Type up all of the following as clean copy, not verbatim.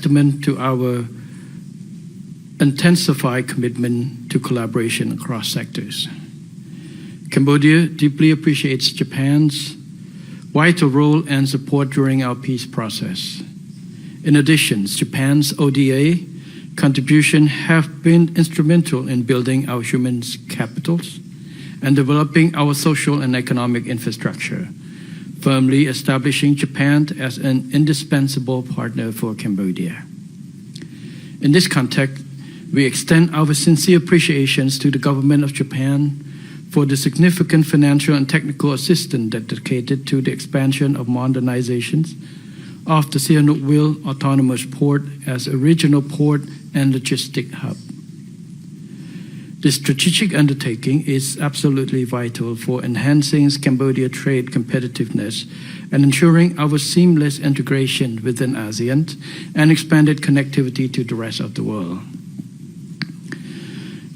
testament to our intensified commitment to collaboration across sectors. Cambodia deeply appreciates Japan's vital role and support during our peace process. In addition, Japan's ODA contribution have been instrumental in building our human capitals and developing our social and economic infrastructure, firmly establishing Japan as an indispensable partner for Cambodia. In this context, we extend our sincere appreciations to the government of Japan for the significant financial and technical assistance dedicated to the expansion of modernizations of the Sihanoukville Autonomous Port as a regional port and logistic hub. This strategic undertaking is absolutely vital for enhancing Cambodia's trade competitiveness and ensuring our seamless integration within ASEAN and expanded connectivity to the rest of the world.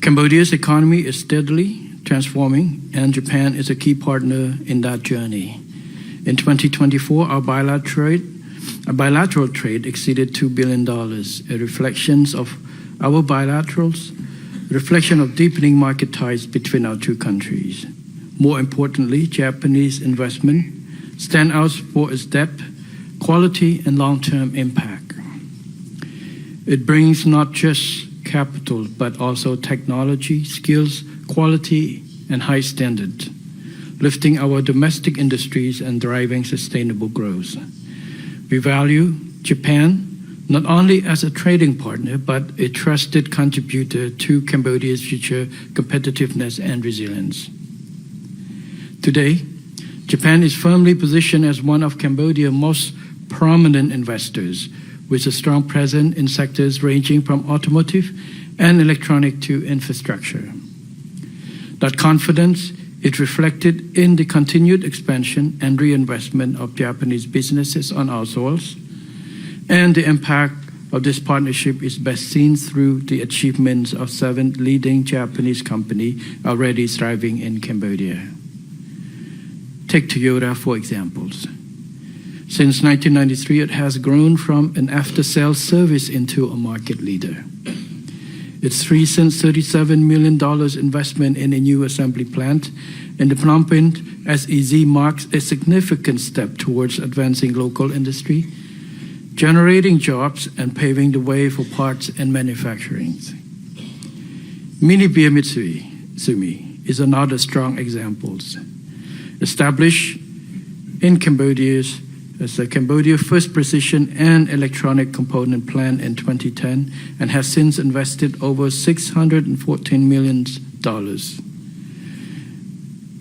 Cambodia's economy is steadily transforming, and Japan is a key partner in that journey. In 2024, our bilateral trade exceeded $2 billion, a reflection of deepening market ties between our two countries. More importantly, Japanese investment stands out for its depth, quality, and long-term impact. It brings not just capital, but also technology, skills, quality, and high standards, lifting our domestic industries and driving sustainable growth. We value Japan not only as a trading partner, but a trusted contributor to Cambodia's future competitiveness and resilience. Today, Japan is firmly positioned as one of Cambodia's most prominent investors, with a strong presence in sectors ranging from automotive and electronic to infrastructure. That confidence is reflected in the continued expansion and reinvestment of Japanese businesses on our soils, and the impact of this partnership is best seen through the achievements of 7 leading Japanese companies already thriving in Cambodia. Take Toyota, for examples. Since 1993, it has grown from an after-sales service into a market leader. Its recent $37 million investment in a new assembly plant in the Phnom Penh SEZ marks a significant step towards advancing local industry, generating jobs, and paving the way for parts and manufacturing. Mini-beer Mitsumi is another strong example. Established in Cambodia as the Cambodia first precision and electronic component plant in 2010 and has since invested over $614 million.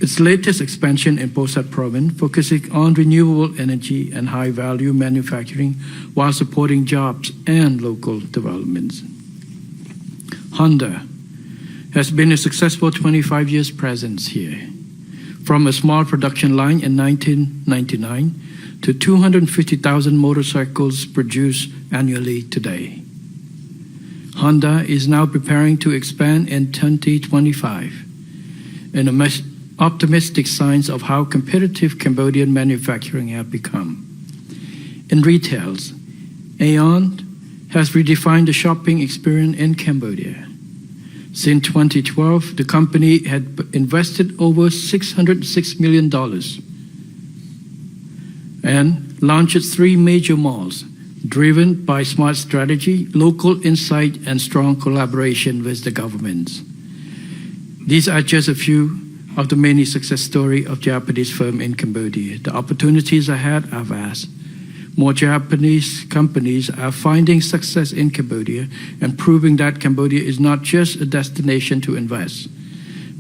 Its latest expansion in Posat Province focusing on renewable energy and high-value manufacturing while supporting jobs and local developments. Honda has been a successful 25 years presence here, from a small production line in 1999 to 250,000 motorcycles produced annually today. Honda is now preparing to expand in 2025, an optimistic signs of how competitive Cambodian manufacturing have become. In retails, Aeon has redefined the shopping experience in Cambodia. Since 2012, the company had invested over $606 million and launched 3 major malls, driven by smart strategy, local insight, and strong collaboration with the governments. These are just a few of the many success stories of Japanese firms in Cambodia. The opportunities ahead are vast. More Japanese companies are finding success in Cambodia and proving that Cambodia is not just a destination to invest,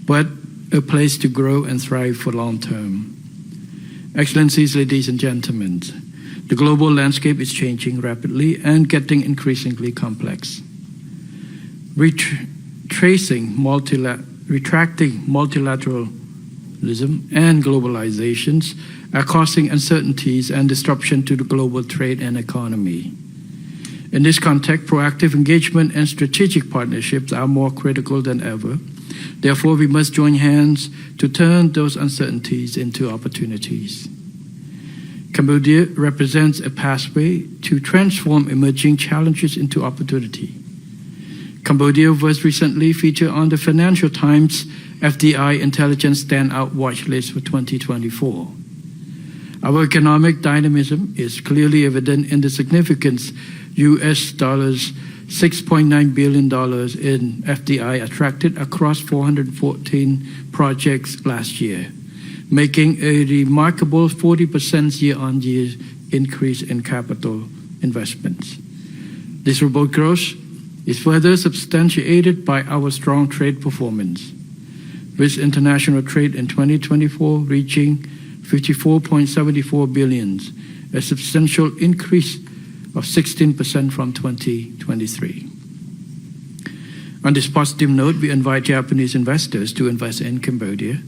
but a place to grow and thrive for long term. Excellencies, ladies and gentlemen, the global landscape is changing rapidly and getting increasingly complex. Retracting multilateralism and globalizations are causing uncertainties and disruption to the global trade and economy. In this context, proactive engagement and strategic partnerships are more critical than ever. Therefore, we must join hands to turn those uncertainties into opportunities. Cambodia represents a pathway to transform emerging challenges into opportunity. Cambodia was recently featured on the Financial Times FDI Intelligence Standout Watch List for 2024. Our economic dynamism is clearly evident in the significant US dollars $6.9 billion in FDI attracted across 414 projects last year, making a remarkable 40% year-on-year increase in capital investments. This robust growth is further substantiated by our strong trade performance, with international trade in 2024 reaching $54.74 billion, a substantial increase of 16% from 2023. On this positive note, we invite Japanese investors to invest in Cambodia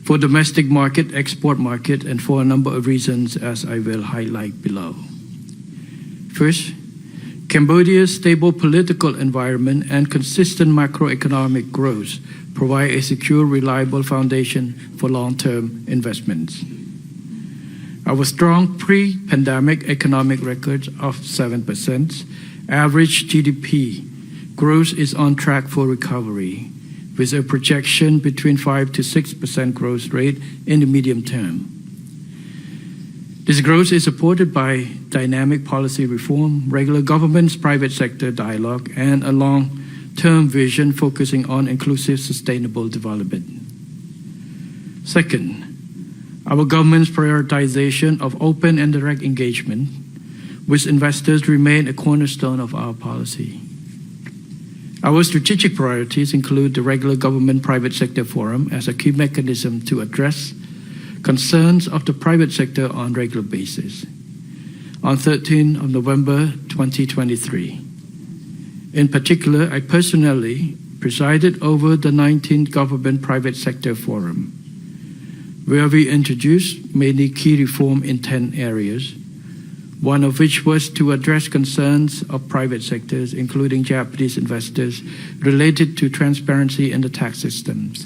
for domestic market, export market, and for a number of reasons as I will highlight below. First, Cambodia's stable political environment and consistent macroeconomic growth provide a secure, reliable foundation for long-term investments. Our strong pre-pandemic economic record of 7%, average GDP growth is on track for recovery, with a projection between 5 to 6% growth rate in the medium term. This growth is supported by dynamic policy reform, regular government's private sector dialogue, and a long-term vision focusing on inclusive, sustainable development. Second, our government's prioritization of open and direct engagement with investors remain a cornerstone of our policy. Our strategic priorities include the regular government private sector forum as a key mechanism to address concerns of the private sector on a regular basis. On 13th of November 2023, in particular, I personally presided over the 19th Government Private Sector Forum, where we introduced many key reforms in 10 areas, one of which was to address concerns of private sectors, including Japanese investors, related to transparency in the tax systems.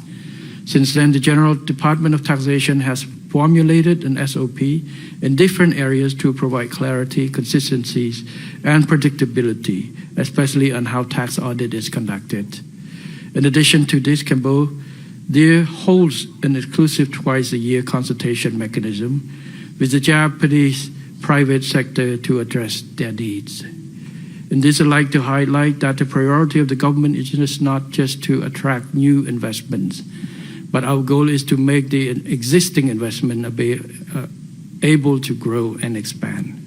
Since then, the General Department of Taxation has formulated an SOP in different areas to provide clarity, consistencies, and predictability, especially on how tax audit is conducted. In addition to this, Cambodia holds an exclusive twice-a-year consultation mechanism with the Japanese private sector to address their needs. In this, I'd like to highlight that the priority of the government is not just to attract new investments, but our goal is to make the existing investment able to grow and expand.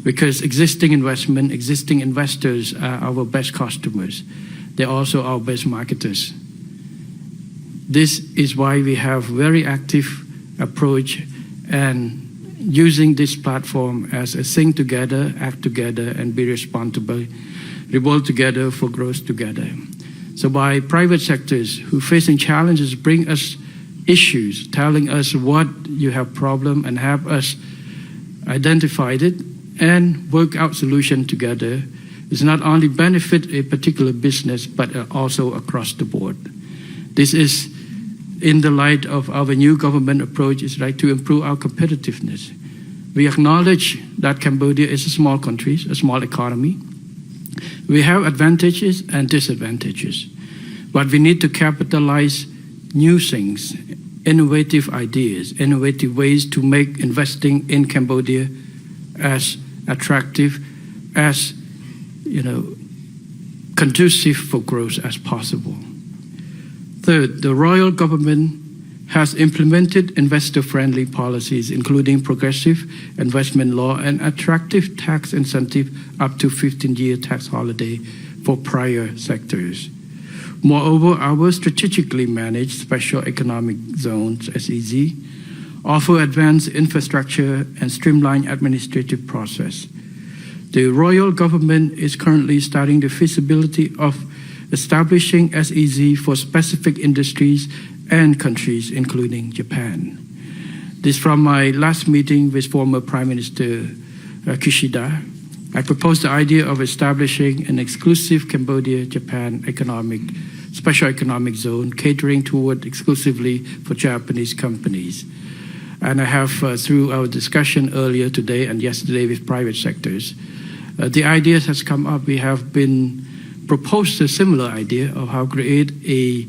Because existing investors are our best customers. They're also our best marketers. This is why we have very active approach and using this platform as a sing together, act together, and be responsible, revolve together for growth together. So by private sectors who facing challenges bring us issues, telling us what you have problem and have us identified it and work out solution together is not only benefit a particular business, but also across the board. This is in the light of our new government approach is like to improve our competitiveness. We acknowledge that Cambodia is a small country, a small economy. We have advantages and disadvantages, but we need to capitalize new things, innovative ideas, innovative ways to make investing in Cambodia as attractive, as conducive for growth as possible. Third, the royal government has implemented investor-friendly policies, including progressive investment law and attractive tax incentive up to 15-year tax holiday for prior sectors. Moreover, our strategically managed special economic zones, SEZ, offer advanced infrastructure and streamlined administrative process. The royal government is currently studying the feasibility of establishing SEZ for specific industries and countries, including Japan. This from my last meeting with former Prime Minister Kishida. I proposed the idea of establishing an exclusive Cambodia-Japan special economic zone catering toward exclusively for Japanese companies. And I have, through our discussion earlier today and yesterday with private sectors, the idea has come up. We have been proposed a similar idea of how to create a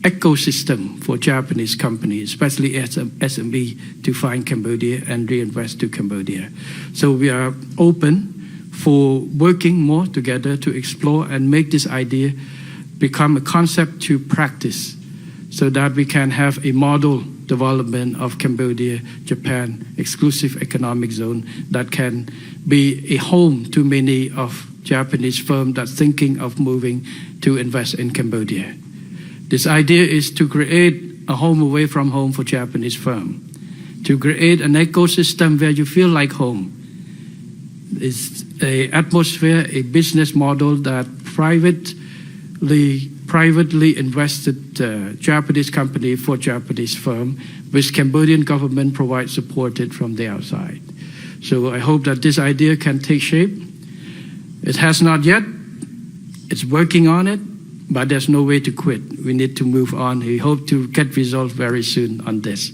ecosystem for Japanese companies, especially SME, to find Cambodia and reinvest to Cambodia. So we are open for working more together to explore and make this idea become a concept to practice, so that we can have a model development of Cambodia-Japan exclusive economic zone that can be a home to many of Japanese firms that are thinking of moving to invest in Cambodia. This idea is to create a home away from home for Japanese firms, to create an ecosystem where you feel like home. It's an atmosphere, a business model that privately invested Japanese company for Japanese firm, which Cambodian government provides supported from the outside. So I hope that this idea can take shape. It has not yet. It's working on it, but there's no way to quit. We need to move on. We hope to get results very soon on this.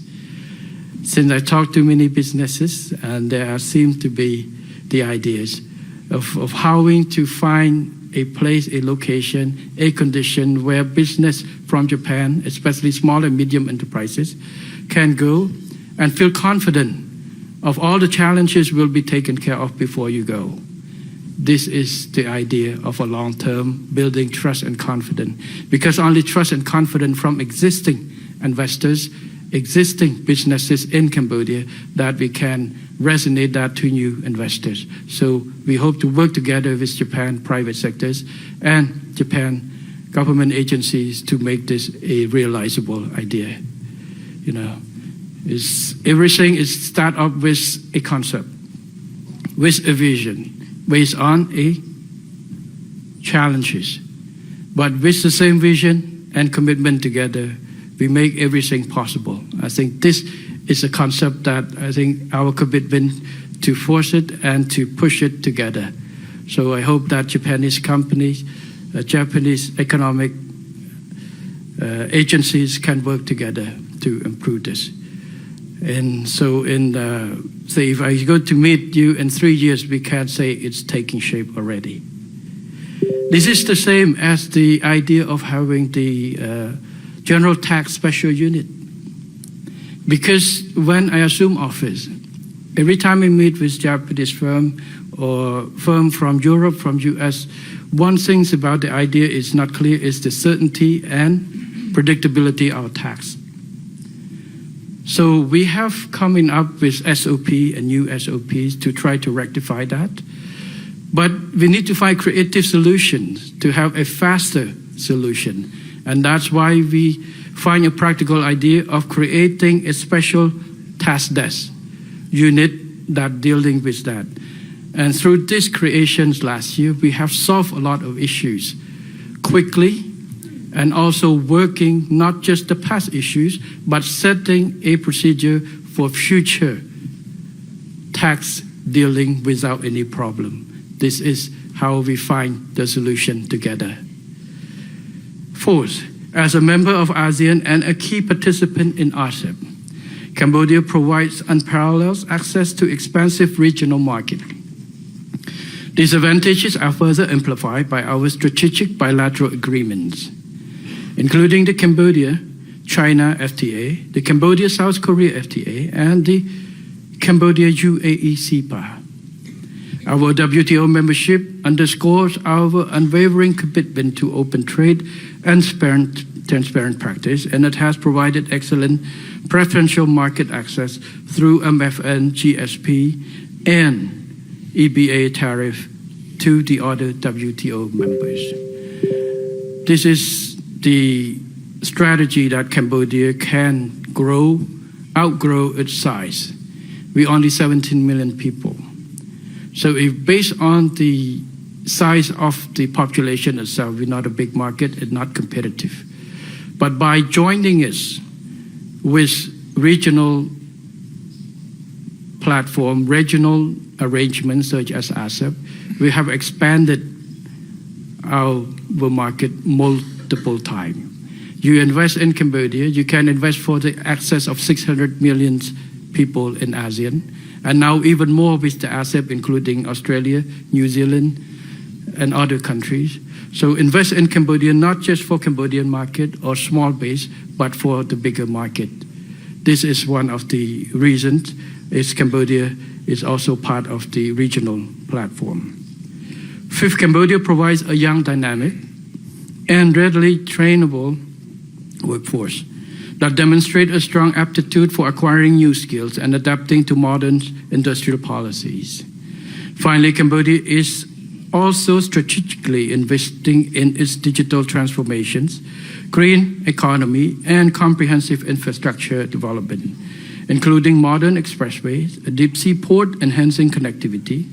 Since I talked to many businesses, and there seem to be the ideas of how to find a place, a location, a condition where business from Japan, especially small and medium enterprises, can go and feel confident of all the challenges will be taken care of before you go. This is the idea of a long-term building trust and confidence, because only trust and confidence from existing investors, existing businesses in Cambodia, that we can resonate that to new investors. So we hope to work together with Japan private sectors and Japan government agencies to make this a realizable idea. You know, everything is start up with a concept, with a vision, based on a challenges. But with the same vision and commitment together, we make everything possible. I think this is a concept that I think our commitment to force it and to push it together. So I hope that Japanese companies, Japanese economic agencies can work together to improve this. And so say if I go to meet you in 3 years, we can't say it's taking shape already. This is the same as the idea of having the General Tax Special Unit. Because when I assume office, every time I meet with Japanese firm or firm from Europe, from US, one thing about the idea is not clear is the certainty and predictability of tax. So we have coming up with SOP and new SOPs to try to rectify that. But we need to find creative solutions to have a faster solution. And that's why we find a practical idea of creating a special task desk unit that dealing with that. And through these creations last year, we have solved a lot of issues quickly, and also working not just the past issues, but setting a procedure for future tax dealing without any problem. This is how we find the solution together. Fourth, as a member of ASEAN and a key participant in RCEP, Cambodia provides unparalleled access to expansive regional market. These advantages are further amplified by our strategic bilateral agreements, including the Cambodia-China FTA, the Cambodia-South Korea FTA, and the Cambodia-UAE CEPA. Our WTO membership underscores our unwavering commitment to open trade and transparent practice, and it has provided excellent preferential market access through MFN, GSP, and EBA tariff to the other WTO members. This is the strategy that Cambodia can outgrow its size. We're only 17 million people. So if based on the size of the population itself, we're not a big market, it's not competitive. But by joining us with regional platform, regional arrangements such as RCEP, we have expanded our market multiple times. You invest in Cambodia, you can invest for the access of 600 million people in ASEAN, and now even more with the ASEP, including Australia, New Zealand, and other countries. So invest in Cambodia, not just for Cambodian market or small base, but for the bigger market. This is one of the reasons is Cambodia is also part of the regional platform. Fifth, Cambodia provides a young, dynamic, and readily trainable workforce that demonstrate a strong aptitude for acquiring new skills and adapting to modern industrial policies. Finally, Cambodia is also strategically investing in its digital transformations, green economy, and comprehensive infrastructure development, including modern expressways, a deep-sea port enhancing connectivity,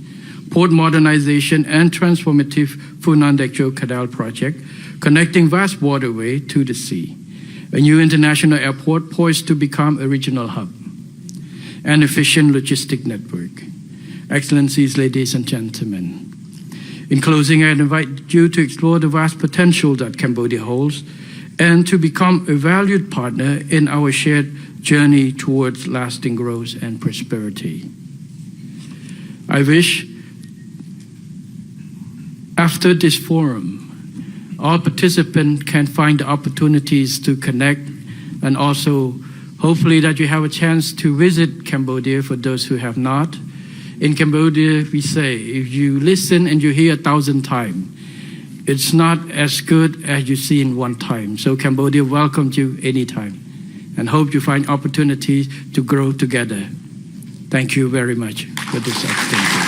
port modernization, and transformative Funan-Dekcho Canal project, connecting vast waterway to the sea, a new international airport poised to become a regional hub, an efficient logistic network. Excellencies, ladies and gentlemen, in closing, I invite you to explore the vast potential that Cambodia holds and to become a valued partner in our shared journey towards lasting growth and prosperity. I wish after this forum, all participants can find the opportunities to connect, and also hopefully that you have a chance to visit Cambodia for those who have not. In Cambodia, we say, if you listen and you hear 1,000 times, it's not as good as you see in one time. So Cambodia welcomes you anytime, and hope you find opportunities to grow together. Thank you very much for this opportunity.